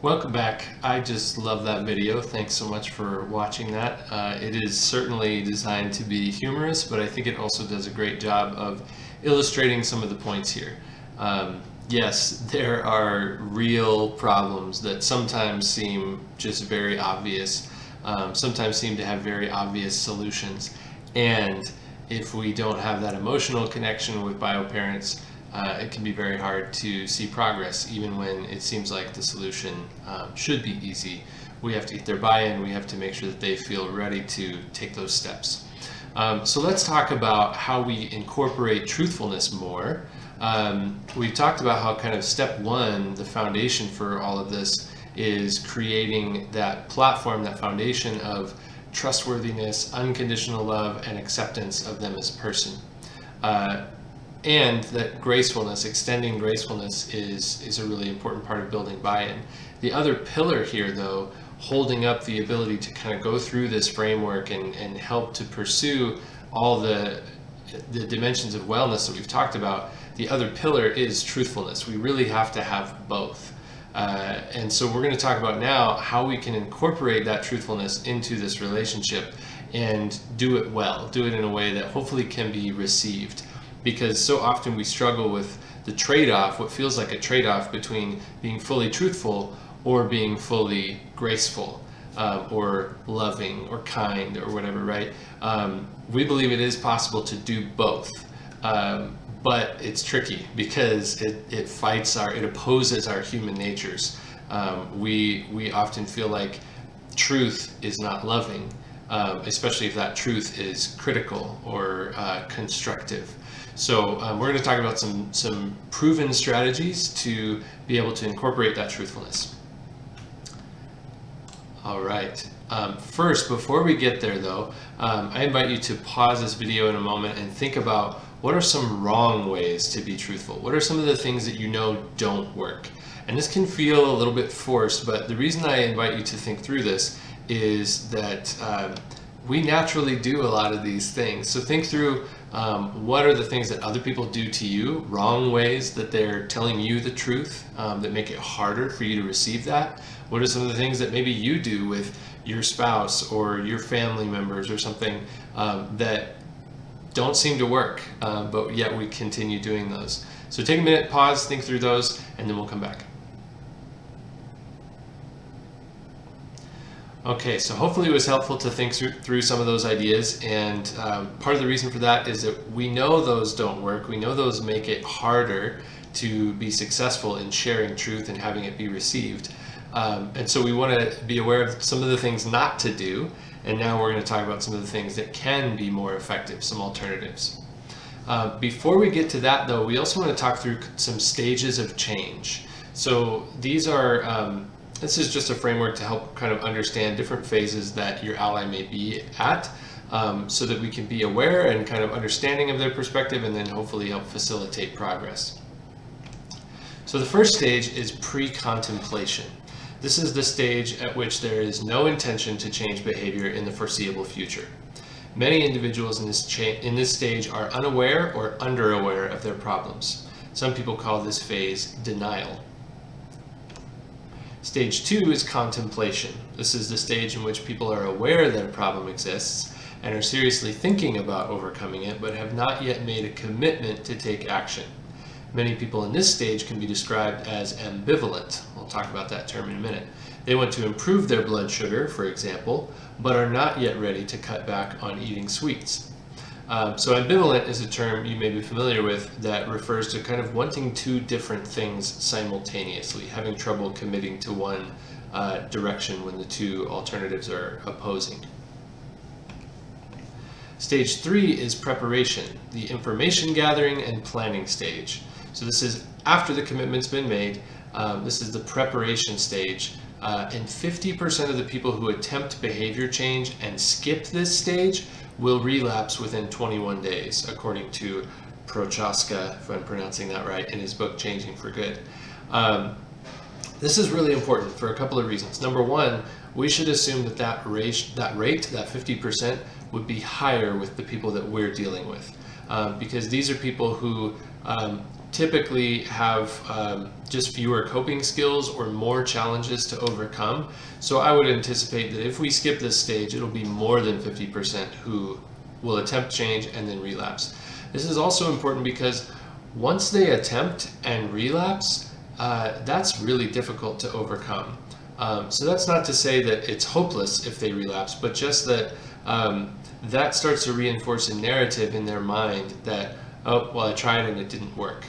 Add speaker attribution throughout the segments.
Speaker 1: Welcome back. I just love that video. Thanks so much for watching that. It is certainly designed to be humorous, but I think it also does a great job of illustrating some of the points here. Yes, there are real problems that sometimes seem just very obvious, sometimes seem to have very obvious solutions. And if we don't have that emotional connection with bioparents, it can be very hard to see progress, even when it seems like the solution should be easy. We have to get their buy-in, we have to make sure that they feel ready to take those steps. So let's talk about how we incorporate truthfulness more. We've talked about how kind of step one, the foundation for all of this, is creating that platform, that foundation of trustworthiness, unconditional love, and acceptance of them as a person. And that gracefulness, extending gracefulness, is a really important part of building buy-in. The other pillar here, though, holding up the ability to kind of go through this framework and help to pursue all the dimensions of wellness that we've talked about, the other pillar is truthfulness. We really have to have both. And so we're going to talk about now how we can incorporate that truthfulness into this relationship and do it well, do it in a way that hopefully can be received. Because so often we struggle with the trade-off, what feels like a trade-off between being fully truthful or being fully graceful, or loving or kind or whatever, right? We believe it is possible to do both, but it's tricky because it opposes our human natures. We often feel like truth is not loving, especially if that truth is critical or constructive. So we're going to talk about some proven strategies to be able to incorporate that truthfulness. All right. First, before we get there though, I invite you to pause this video in a moment and think about what are some wrong ways to be truthful? What are some of the things that you know don't work? And this can feel a little bit forced, but the reason I invite you to think through this is that we naturally do a lot of these things. So think through what are the things that other people do to you, wrong ways that they're telling you the truth that make it harder for you to receive that. What are some of the things that maybe you do with your spouse or your family members or something that don't seem to work, but yet we continue doing those. So take a minute, pause, think through those, and then we'll come back. Okay, so hopefully it was helpful to think through some of those ideas, and part of the reason for that is that we know those don't work. We know those make it harder to be successful in sharing truth and having it be received. And so we want to be aware of some of the things not to do, and now we're going to talk about some of the things that can be more effective, some alternatives. Before we get to that though, we also want to talk through some stages of change. So these are this is just a framework to help kind of understand different phases that your ally may be at, so that we can be aware and kind of understanding of their perspective and then hopefully help facilitate progress. So the first stage is pre-contemplation. This is the stage at which there is no intention to change behavior in the foreseeable future. Many individuals in this stage are unaware or under-aware of their problems. Some people call this phase denial. Stage 2 is contemplation. This is the stage in which people are aware that a problem exists and are seriously thinking about overcoming it, but have not yet made a commitment to take action. Many people in this stage can be described as ambivalent. We'll talk about that term in a minute. They want to improve their blood sugar, for example, but are not yet ready to cut back on eating sweets. So ambivalent is a term you may be familiar with that refers to kind of wanting two different things simultaneously, having trouble committing to one direction when the two alternatives are opposing. Stage 3 is preparation, the information gathering and planning stage. So this is after the commitment's been made. This is the preparation stage. And 50% of the people who attempt behavior change and skip this stage will relapse within 21 days, according to Prochaska, if I'm pronouncing that right, in his book, Changing for Good. This is really important for a couple of reasons. Number one, we should assume that rate, that 50%, would be higher with the people that we're dealing with. Because these are people who typically have just fewer coping skills or more challenges to overcome. So I would anticipate that if we skip this stage, it'll be more than 50% who will attempt change and then relapse. This is also important because once they attempt and relapse, that's really difficult to overcome. So that's not to say that it's hopeless if they relapse, but just that that starts to reinforce a narrative in their mind that, oh, well, I tried and it didn't work.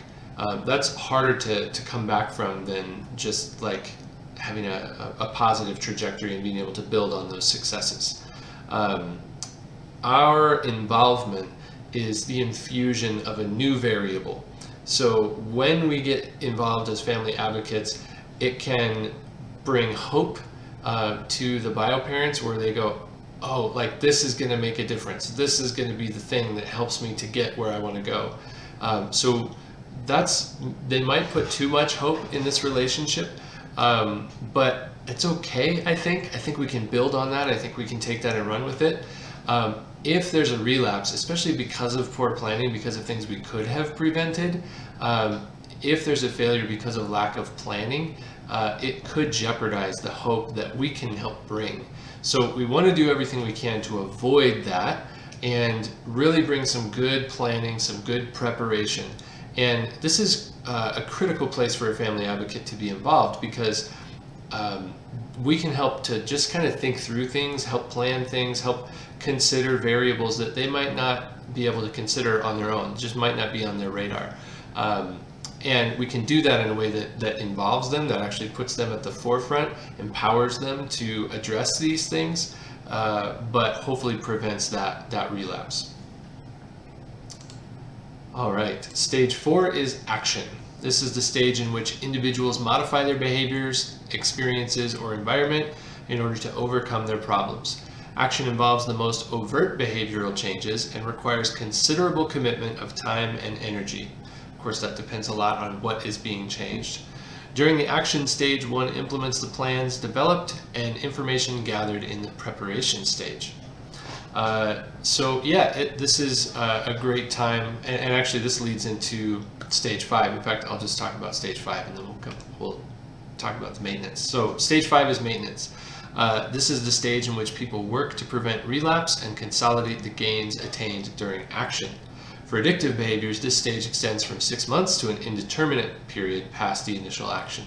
Speaker 1: That's harder to come back from than just like having a positive trajectory and being able to build on those successes. Our involvement is the infusion of a new variable. So when we get involved as family advocates, it can bring hope to the bio parents, where they go, oh, like this is going to make a difference. This is going to be the thing that helps me to get where I want to go. So they might put too much hope in this relationship, but it's okay. I think we can build on that. I think we can take that and run with it. If there's a relapse, especially because of poor planning, because of things we could have prevented, if there's a failure because of lack of planning, it could jeopardize the hope that we can help bring. So we want to do everything we can to avoid that and really bring some good planning, some good preparation. And this is a critical place for a family advocate to be involved, because we can help to just kind of think through things, help plan things, help consider variables that they might not be able to consider on their own, just might not be on their radar. And we can do that in a way that involves them, that actually puts them at the forefront, empowers them to address these things, but hopefully prevents that relapse. All right, stage 4 is action. This is the stage in which individuals modify their behaviors, experiences, or environment in order to overcome their problems. Action involves the most overt behavioral changes and requires considerable commitment of time and energy. Of course, that depends a lot on what is being changed. During the action stage, one implements the plans developed and information gathered in the preparation stage. This is a great time, and actually this leads into stage 5. In fact, I'll just talk about stage 5 and then we'll talk about the maintenance. So stage 5 is maintenance. This is the stage in which people work to prevent relapse and consolidate the gains attained during action. For addictive behaviors, this stage extends from 6 months to an indeterminate period past the initial action.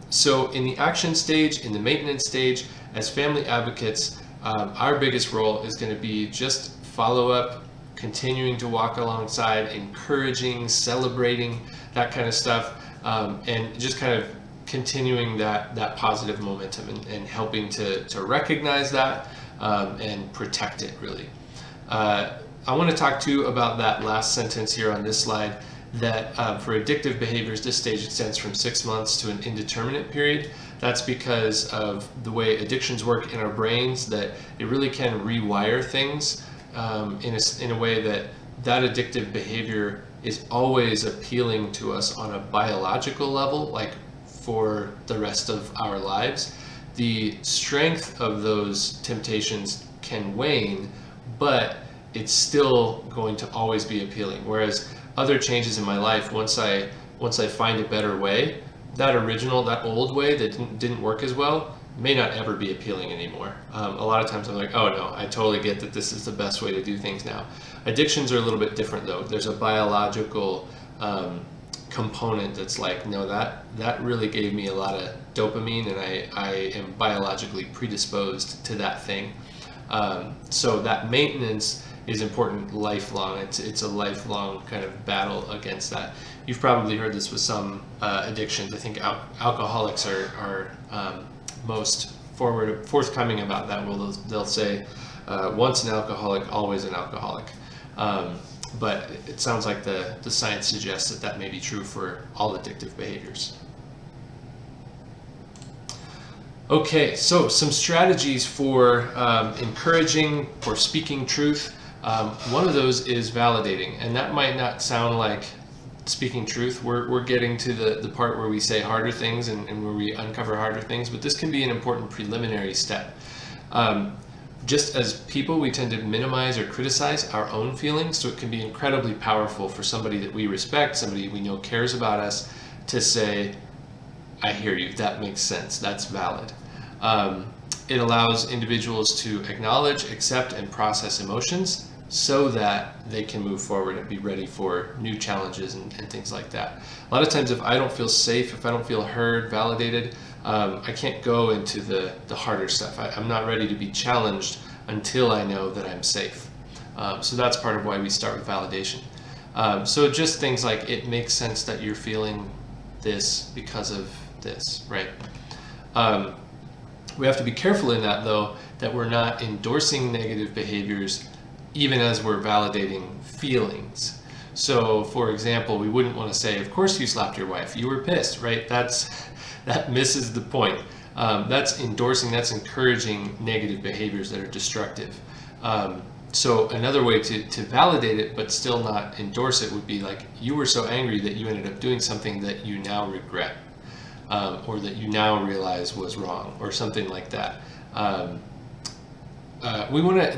Speaker 1: So in the action stage, in the maintenance stage, as family advocates, our biggest role is going to be just follow up, continuing to walk alongside, encouraging, celebrating, that kind of stuff, and just kind of continuing that positive momentum and helping to recognize that and protect it, really. I want to talk too about that last sentence here on this slide, that for addictive behaviors, this stage extends from 6 months to an indeterminate period. That's because of the way addictions work in our brains, that it really can rewire things in a way that addictive behavior is always appealing to us on a biological level, like for the rest of our lives. The strength of those temptations can wane, but it's still going to always be appealing. Whereas other changes in my life, once I find a better way, that old way that didn't work as well may not ever be appealing anymore. A lot of times I'm like, oh no, I totally get that this is the best way to do things now. Addictions are a little bit different though. There's a biological component that's like, no, that really gave me a lot of dopamine, and I am biologically predisposed to that thing. So that maintenance is important lifelong. It's a lifelong kind of battle against that. You've probably heard this with some addictions. I think alcoholics are most forthcoming about that. Well, they'll say, once an alcoholic, always an alcoholic. But it sounds like the science suggests that may be true for all addictive behaviors. Okay, so some strategies for encouraging, for speaking truth. One of those is validating, and that might not sound like speaking truth. We're getting to the part where we say harder things and where we uncover harder things, but this can be an important preliminary step. just as people, we tend to minimize or criticize our own feelings, so it can be incredibly powerful for somebody that we respect, somebody we know cares about us, to say, I hear you, that makes sense, that's valid. It allows individuals to acknowledge, accept, and process emotions so that they can move forward and be ready for new challenges and things like that. A lot of times if I don't feel safe, if I don't feel heard, validated, I can't go into the harder stuff. I'm not ready to be challenged until I know that I'm safe. So that's part of why we start with validation. So just things like, it makes sense that you're feeling this because of this, right? We have to be careful in that, though, that we're not endorsing negative behaviors even as we're validating feelings. So, for example, we wouldn't want to say, of course you slapped your wife, you were pissed, right? That misses the point. That's endorsing, that's encouraging negative behaviors that are destructive. So another way to validate it but still not endorse it would be like, you were so angry that you ended up doing something that you now regret, or that you now realize was wrong, or something like that.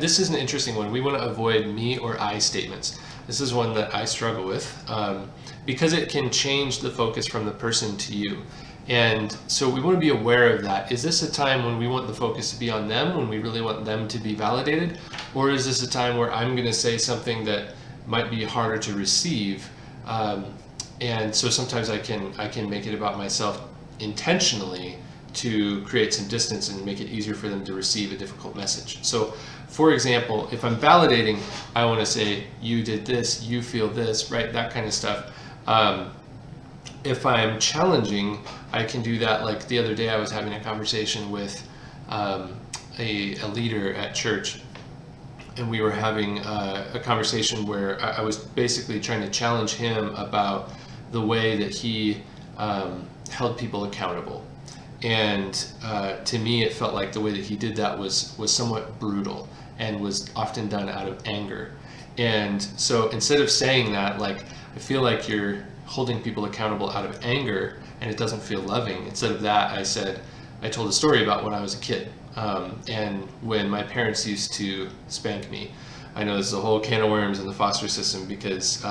Speaker 1: This is an interesting one. We want to avoid me or I statements. This is one that I struggle with, because it can change the focus from the person to you. And so we want to be aware of that. Is this a time when we want the focus to be on them, when we really want them to be validated? Or is this a time where I'm going to say something that might be harder to receive? And so sometimes I can make it about myself intentionally to create some distance and make it easier for them to receive a difficult message. So, for example, if I'm validating, I want to say, you did this, you feel this, right? That kind of stuff. If I'm challenging, I can do that. Like the other day, I was having a conversation with a leader at church, and we were having a conversation where I was basically trying to challenge him about the way that he held people accountable. And to me, it felt like the way that he did that was somewhat brutal and was often done out of anger. And so instead of saying that, like, I feel like you're holding people accountable out of anger and it doesn't feel loving, instead of that, I told a story about when I was a kid, and when my parents used to spank me. I know this is a whole can of worms in the foster system, because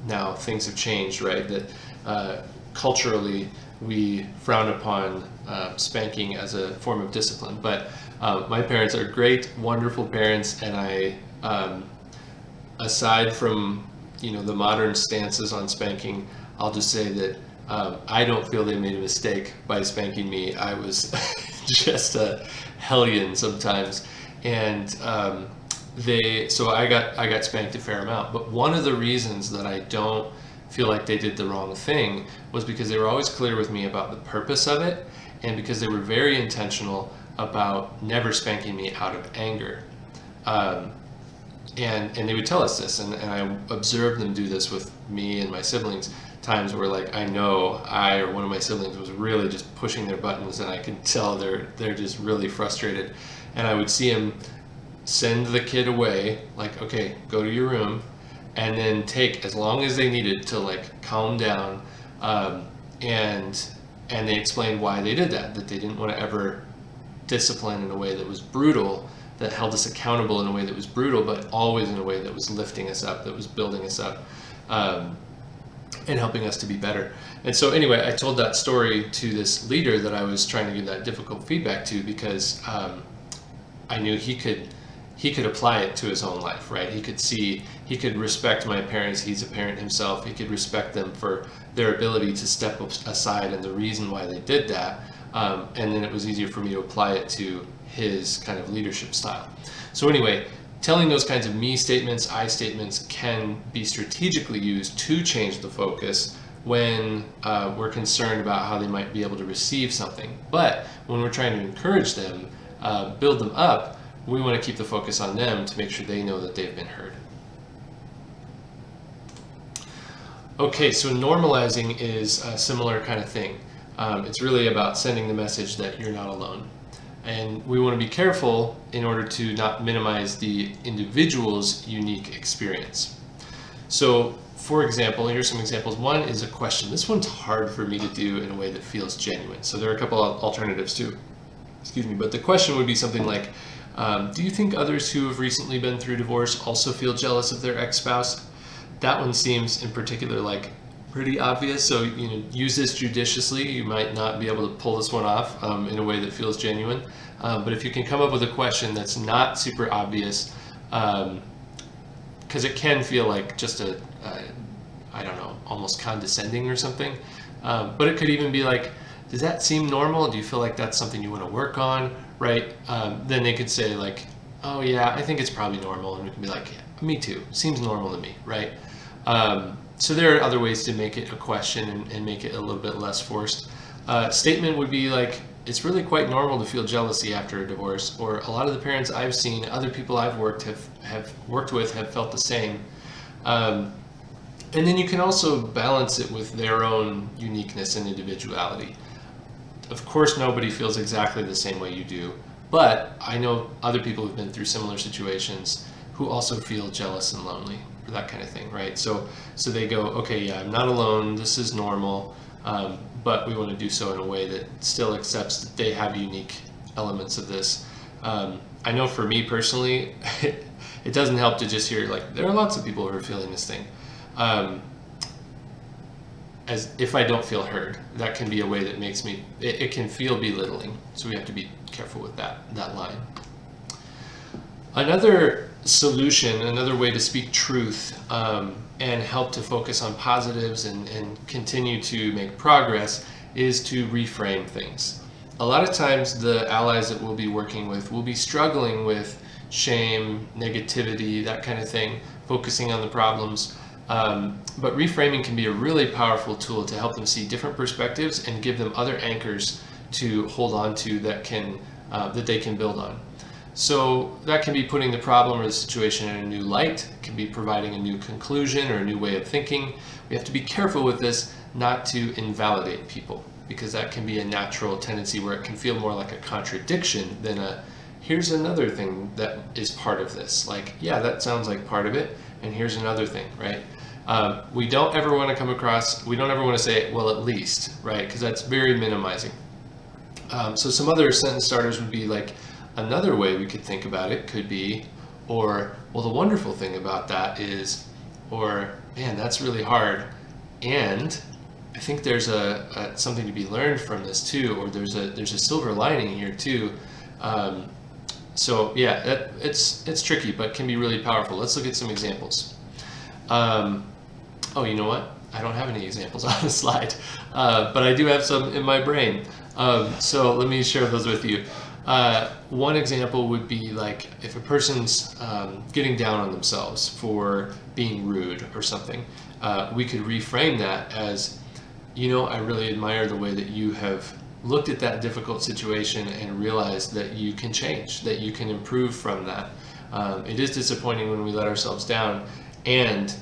Speaker 1: now things have changed, right? That culturally we frown upon spanking as a form of discipline. But my parents are great, wonderful parents, and I, aside from the modern stances on spanking, I'll just say that I don't feel they made a mistake by spanking me. I was just a hellion sometimes, and so I got spanked a fair amount. But one of the reasons that I don't feel like they did the wrong thing was because they were always clear with me about the purpose of it, and because they were very intentional about never spanking me out of anger. And they would tell us this, and I observed them do this with me and my siblings, times where, like, I know I or one of my siblings was really just pushing their buttons, and I could tell they're just really frustrated, and I would see him send the kid away, like, okay, go to your room, and then take as long as they needed to, like, calm down, and they explained why they did that they didn't want to ever discipline in a way that was brutal, that held us accountable in a way that was brutal, but always in a way that was lifting us up, that was building us up, and helping us to be better. And so anyway, I told that story to this leader that I was trying to give that difficult feedback to, because I knew he could apply it to his own life, right? He could respect my parents. He's a parent himself. He could respect them for their ability to step aside and the reason why they did that. And then it was easier for me to apply it to his kind of leadership style. So anyway, telling those kinds of me statements, I statements can be strategically used to change the focus when we're concerned about how they might be able to receive something. But when we're trying to encourage them, build them up, we want to keep the focus on them to make sure they know that they've been heard. Okay, so normalizing is a similar kind of thing. It's really about sending the message that you're not alone. And we want to be careful in order to not minimize the individual's unique experience. So, for example, here's some examples. One is a question. This one's hard for me to do in a way that feels genuine. So there are a couple of alternatives too. But the question would be something like, Do you think others who have recently been through divorce also feel jealous of their ex-spouse? That one seems in particular like pretty obvious, so use this judiciously. You might not be able to pull this one off in a way that feels genuine, but if you can come up with a question that's not super obvious, because it can feel like just I don't know, almost condescending or something, but it could even be like, does that seem normal? Do you feel like that's something you want to work on, right? Then they could say like, oh yeah, I think it's probably normal, and we can be like, yeah, me too, seems normal to me, right? So there are other ways to make it a question and make it a little bit less forced. Statement would be like, it's really quite normal to feel jealousy after a divorce, or a lot of the parents I've seen, other people I've worked with have felt the same. And then you can also balance it with their own uniqueness and individuality. Of course, nobody feels exactly the same way you do, but I know other people who've been through similar situations who also feel jealous and lonely, or that kind of thing, right? So they go, okay, yeah, I'm not alone, this is normal, but we want to do so in a way that still accepts that they have unique elements of this. I know for me personally, it doesn't help to just hear like, there are lots of people who are feeling this thing. As if I don't feel heard, that can be a way that makes me, it can feel belittling. So we have to be careful with that line. Another solution, another way to speak truth and help to focus on positives and continue to make progress is to reframe things. A lot of times the allies that we'll be working with will be struggling with shame, negativity, that kind of thing, focusing on the problems. But reframing can be a really powerful tool to help them see different perspectives and give them other anchors to hold on to that they can build on. So that can be putting the problem or the situation in a new light. It can be providing a new conclusion or a new way of thinking. We have to be careful with this not to invalidate people, because that can be a natural tendency where it can feel more like a contradiction than here's another thing that is part of this. Like, yeah, that sounds like part of it, and here's another thing, right? We don't ever want to say, well, at least, right? Because that's very minimizing. So some other sentence starters would be like, another way we could think about it could be, or, well, the wonderful thing about that is, or, man, that's really hard, and I think there's something to be learned from this too, or there's a silver lining here too. So yeah, it's tricky, but can be really powerful. Let's look at some examples. Oh, you know what? I don't have any examples on the slide, but I do have some in my brain. So let me share those with you. One example would be like if a person's getting down on themselves for being rude or something, we could reframe that as, I really admire the way that you have looked at that difficult situation and realized that you can change, that you can improve from that. It is disappointing when we let ourselves down, and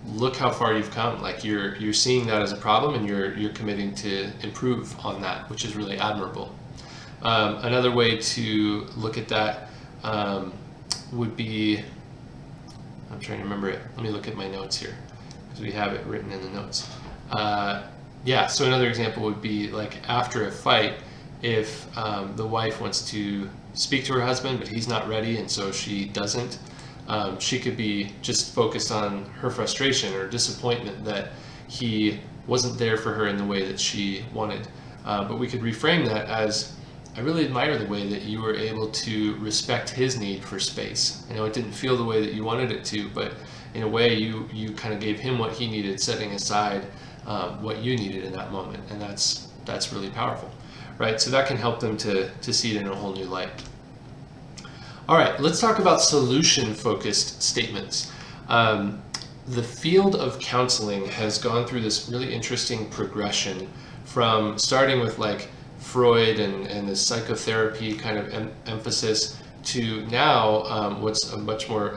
Speaker 1: look how far you've come. Like you're seeing that as a problem, and you're committing to improve on that, which is really admirable. Another way to look at that would be, I'm trying to remember it. Let me look at my notes here, because we have it written in the notes. Yeah, so another example would be like after a fight, if the wife wants to speak to her husband, but he's not ready, and so she doesn't, she could be just focused on her frustration or disappointment that he wasn't there for her in the way that she wanted. But we could reframe that as, I really admire the way that you were able to respect his need for space. I know it didn't feel the way that you wanted it to, but in a way you kind of gave him what he needed, setting aside what you needed in that moment, and that's really powerful, right? So that can help them to see it in a whole new light. All right, let's talk about solution-focused statements. The field of counseling has gone through this really interesting progression from starting with like Freud and the psychotherapy kind of emphasis to now what's a much more,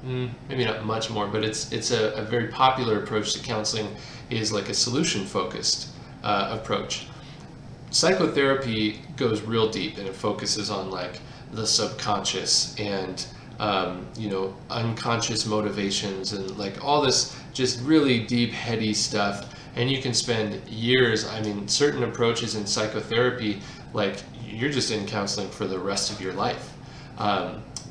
Speaker 1: maybe not much more, but it's a very popular approach to counseling is like a solution-focused approach. Psychotherapy goes real deep, and it focuses on like the subconscious and unconscious motivations and like all this just really deep, heady stuff. And you can spend years, certain approaches in psychotherapy, like you're just in counseling for the rest of your life.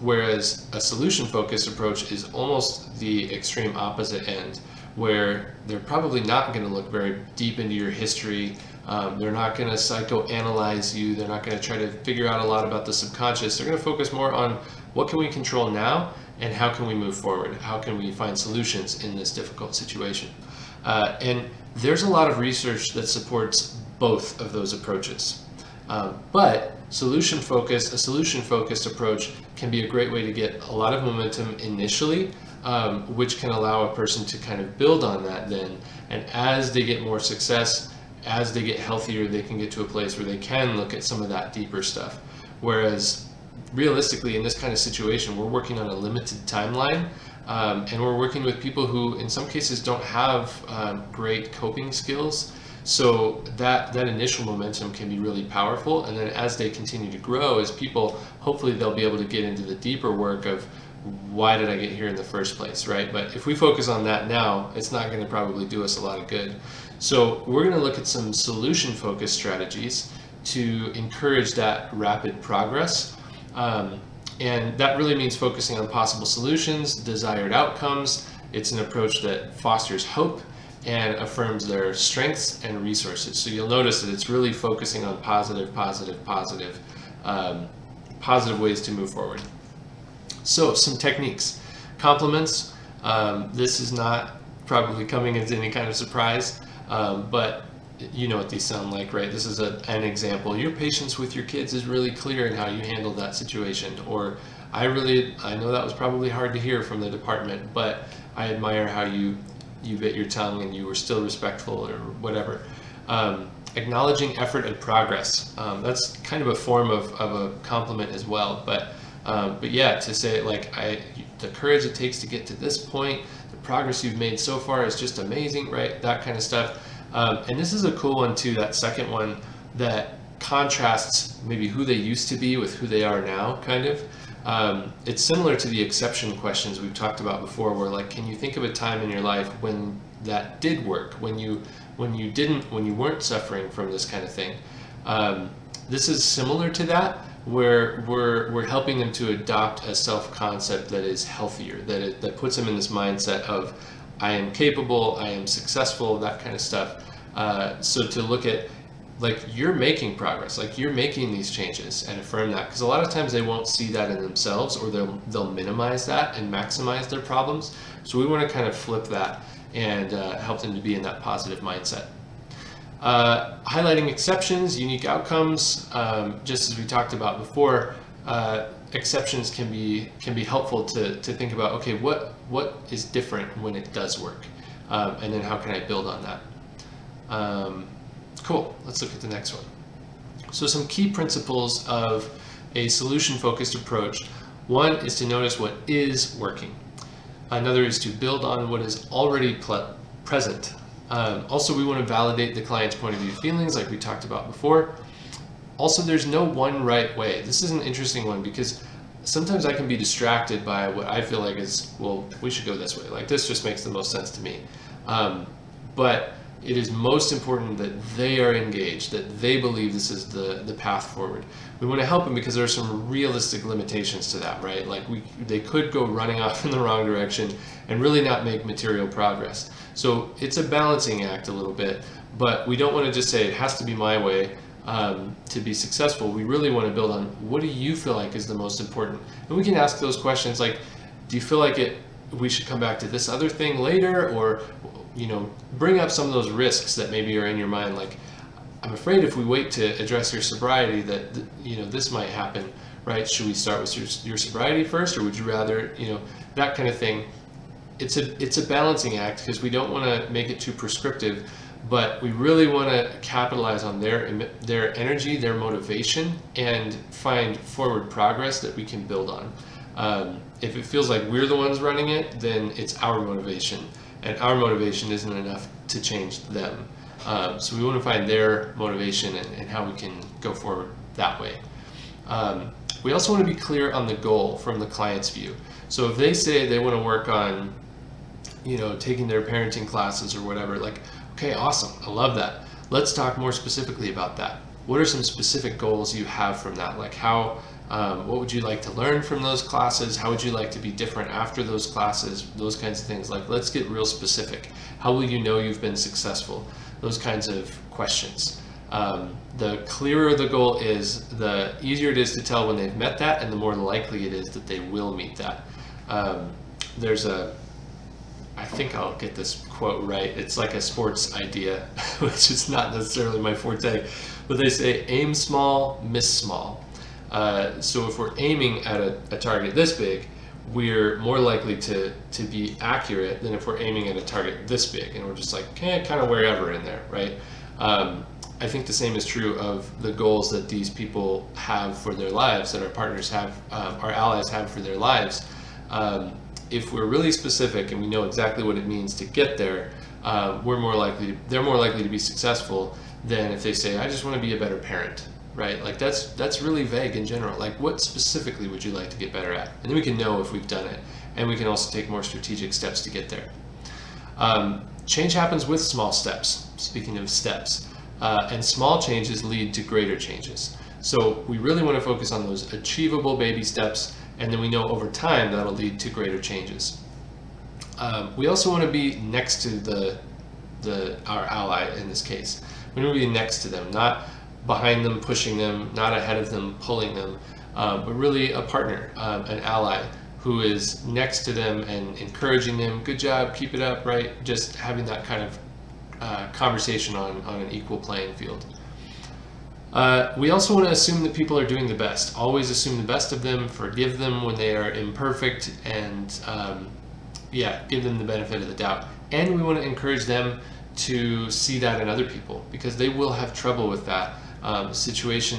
Speaker 1: Whereas a solution-focused approach is almost the extreme opposite end, where they're probably not going to look very deep into your history. They're not going to psychoanalyze you. They're not going to try to figure out a lot about the subconscious. They're going to focus more on what can we control now and how can we move forward? How can we find solutions in this difficult situation? And there's a lot of research that supports both of those approaches. But a solution-focused approach can be a great way to get a lot of momentum initially, which can allow a person to kind of build on that then. And as they get more success, as they get healthier, they can get to a place where they can look at some of that deeper stuff. Whereas realistically, in this kind of situation, we're working on a limited timeline, and we're working with people who in some cases don't have great coping skills. So that initial momentum can be really powerful, and then as they continue to grow as people, hopefully they'll be able to get into the deeper work of why did I get here in the first place, right? But if we focus on that now, it's not going to probably do us a lot of good. So we're going to look at some solution-focused strategies to encourage that rapid progress. And that really means focusing on possible solutions, desired outcomes. It's an approach that fosters hope and affirms their strengths and resources. So you'll notice that it's really focusing on positive ways to move forward. So some techniques. Compliments. This is not probably coming as any kind of surprise, but you know what these sound like, right? This is an example. Your patience with your kids is really clear in how you handled that situation. Or I know that was probably hard to hear from the department, but I admire how you bit your tongue and you were still respectful, or whatever. Acknowledging effort and progress. That's kind of a form of a compliment as well. But yeah, to say like the courage it takes to get to this point, the progress you've made so far is just amazing, right? That kind of stuff. And this is a cool one too, that second one that contrasts maybe who they used to be with who they are now, kind of. It's similar to the exception questions we've talked about before, where like, can you think of a time in your life when that did work, when you weren't suffering from this kind of thing? This is similar to that, where we're helping them to adopt a self-concept that is healthier, that puts them in this mindset of I am capable, I am successful, that kind of stuff. So to look at, like, you're making progress, like you're making these changes, and affirm that, because a lot of times they won't see that in themselves, or they'll minimize that and maximize their problems. So we want to kind of flip that and help them to be in that positive mindset. Highlighting exceptions, unique outcomes, just as we talked about before. Exceptions can be helpful to think about, okay, what is different when it does work, and then how can I build on that? Cool, let's look at the next one. So some key principles of a solution-focused approach. One is to notice what is working. Another is to build on what is already present. Also, we want to validate the client's point of view feelings, like we talked about before. Also, there's no one right way. This is an interesting one, because sometimes I can be distracted by what I feel like is, well, we should go this way. Like, this just makes the most sense to me. But it is most important that they are engaged, that they believe this is the path forward. We want to help them because there are some realistic limitations to that, right? Like, they could go running off in the wrong direction and really not make material progress. So it's a balancing act a little bit, but we don't want to just say it has to be my way to be successful. We really want to build on, what do you feel like is the most important? And we can ask those questions like, do you feel like we should come back to this other thing later? Or, bring up some of those risks that maybe are in your mind. Like, I'm afraid if we wait to address your sobriety that, this might happen, right? Should we start with your sobriety first, or would you rather, that kind of thing. It's a balancing act, because we don't want to make it too prescriptive, but we really want to capitalize on their energy, their motivation, and find forward progress that we can build on. If it feels like we're the ones running it, then it's our motivation, and our motivation isn't enough to change them. So we want to find their motivation and how we can go forward that way. We also want to be clear on the goal from the client's view. So if they say they want to work on, taking their parenting classes or whatever, like, okay, awesome, I love that. Let's talk more specifically about that. What are some specific goals you have from that? Like, how What would you like to learn from those classes? How would you like to be different after those classes? Those kinds of things. Like, let's get real specific. How will you know you've been successful? Those kinds of questions. The clearer the goal is, the easier it is to tell when they've met that, and the more likely it is that they will meet that. I think I'll get this quote right. It's like a sports idea, which is not necessarily my forte, but they say aim small, miss small. So if we're aiming at a target this big, we're more likely to be accurate than if we're aiming at a target this big and we're just like kind of wherever in there, right? I think the same is true of the goals that these people have for their lives, that our partners have, our allies have for their lives. If we're really specific and we know exactly what it means to get there, they're more likely to be successful than if they say, I just want to be a better parent, right? Like that's really vague in general. Like, what specifically would you like to get better at? And then we can know if we've done it, and we can also take more strategic steps to get there. Change happens with small steps, speaking of steps, and small changes lead to greater changes. So we really want to focus on those achievable baby steps, and then we know over time that'll lead to greater changes. We also want to be next to our ally in this case. We want to be next to them, not behind them, pushing them, not ahead of them, pulling them, but really a partner, an ally who is next to them and encouraging them. Good job, keep it up, right? Just having that kind of conversation on an equal playing field. We also want to assume that people are doing the best. Always assume the best of them, forgive them when they are imperfect, and give them the benefit of the doubt. And we want to encourage them to see that in other people, because they will have trouble with that. The situation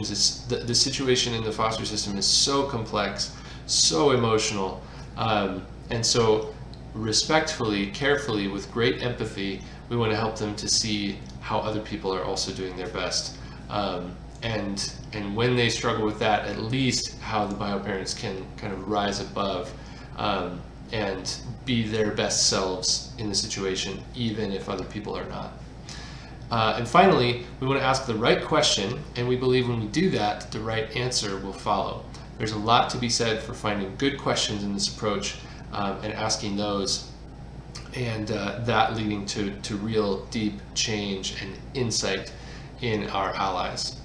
Speaker 1: in the foster system is so complex, so emotional, and so respectfully, carefully, with great empathy, we want to help them to see how other people are also doing their best. And when they struggle with that, at least how the bioparents can kind of rise above and be their best selves in the situation, even if other people are not. And finally, we want to ask the right question, and we believe when we do that, the right answer will follow. There's a lot to be said for finding good questions in this approach and asking those, and that leading to real deep change and insight in our allies.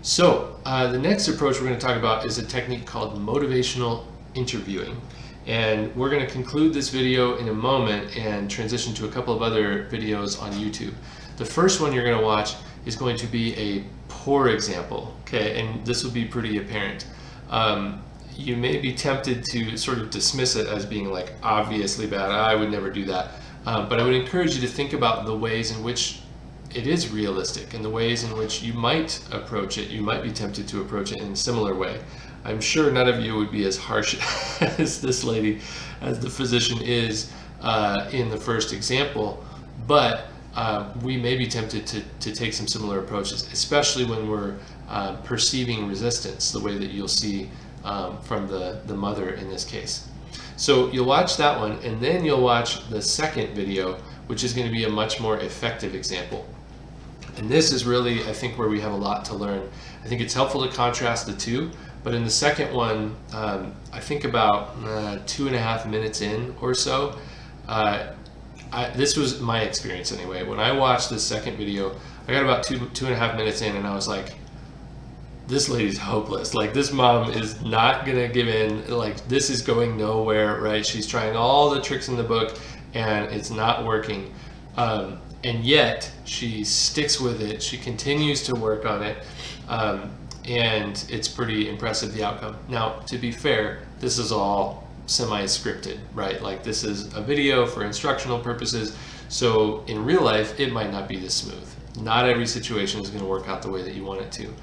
Speaker 1: So the next approach we're going to talk about is a technique called motivational interviewing. And we're going to conclude this video in a moment and transition to a couple of other videos on YouTube. The first one you're going to watch is going to be a poor example, okay? And this will be pretty apparent. You may be tempted to sort of dismiss it as being like obviously bad. I would never do that. But I would encourage you to think about the ways in which it is realistic and the ways in which you might approach it. You might be tempted to approach it in a similar way. I'm sure none of you would be as harsh as this lady, as the physician is in the first example, but we may be tempted to take some similar approaches, especially when we're perceiving resistance, the way that you'll see from the mother in this case. So you'll watch that one, and then you'll watch the second video, which is going to be a much more effective example. And this is really, I think, where we have a lot to learn. I think it's helpful to contrast the two, but in the second one, I think about 2.5 minutes in or so, this was my experience anyway. When I watched this second video, I got about 2.5 minutes in, and I was like, this lady's hopeless. Like, this mom is not gonna give in. Like, this is going nowhere, right? She's trying all the tricks in the book, and it's not working. And yet she sticks with it. She continues to work on it. And it's pretty impressive, the outcome. Now, to be fair, this is all semi-scripted, right? Like, this is a video for instructional purposes. So in real life, it might not be this smooth. Not every situation is going to work out the way that you want it to.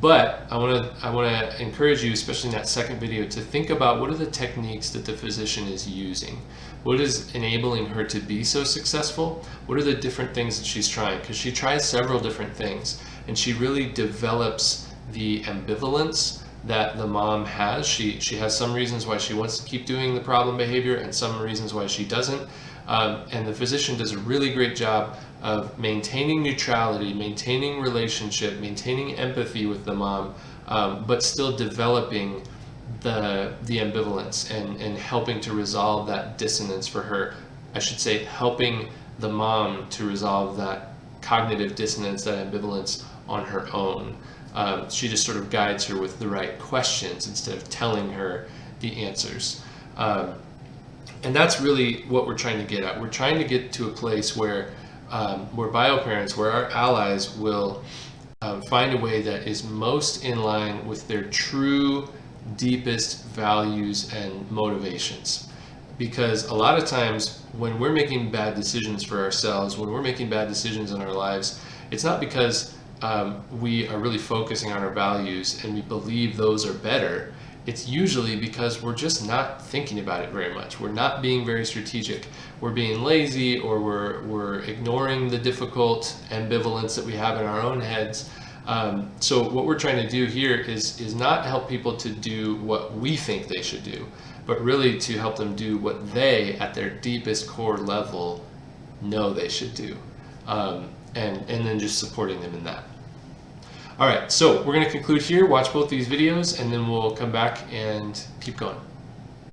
Speaker 1: But I want to encourage you, especially in that second video, to think about what are the techniques that the physician is using. What is enabling her to be so successful? What are the different things that she's trying? Because she tries several different things, and she really develops the ambivalence that the mom has. She has some reasons why she wants to keep doing the problem behavior and some reasons why she doesn't. And the physician does a really great job of maintaining neutrality, maintaining relationship, maintaining empathy with the mom, but still developing the ambivalence and helping to resolve that dissonance for her. I should say helping the mom to resolve that cognitive dissonance, that ambivalence on her own. She just sort of guides her with the right questions instead of telling her the answers. And that's really what we're trying to get at. We're trying to get to a place where bioparents, where our allies will find a way that is most in line with their true, deepest values and motivations. Because a lot of times when we're making bad decisions for ourselves, when we're making bad decisions in our lives, it's not because we are really focusing on our values and we believe those are better. It's usually because we're just not thinking about it very much. We're not being very strategic. We're being lazy, or we're ignoring the difficult ambivalence that we have in our own heads. So what we're trying to do here is not help people to do what we think they should do, but really to help them do what they, at their deepest core level, know they should do. And then just supporting them in that. All right, so we're going to conclude here, watch both these videos, and then we'll come back and keep going.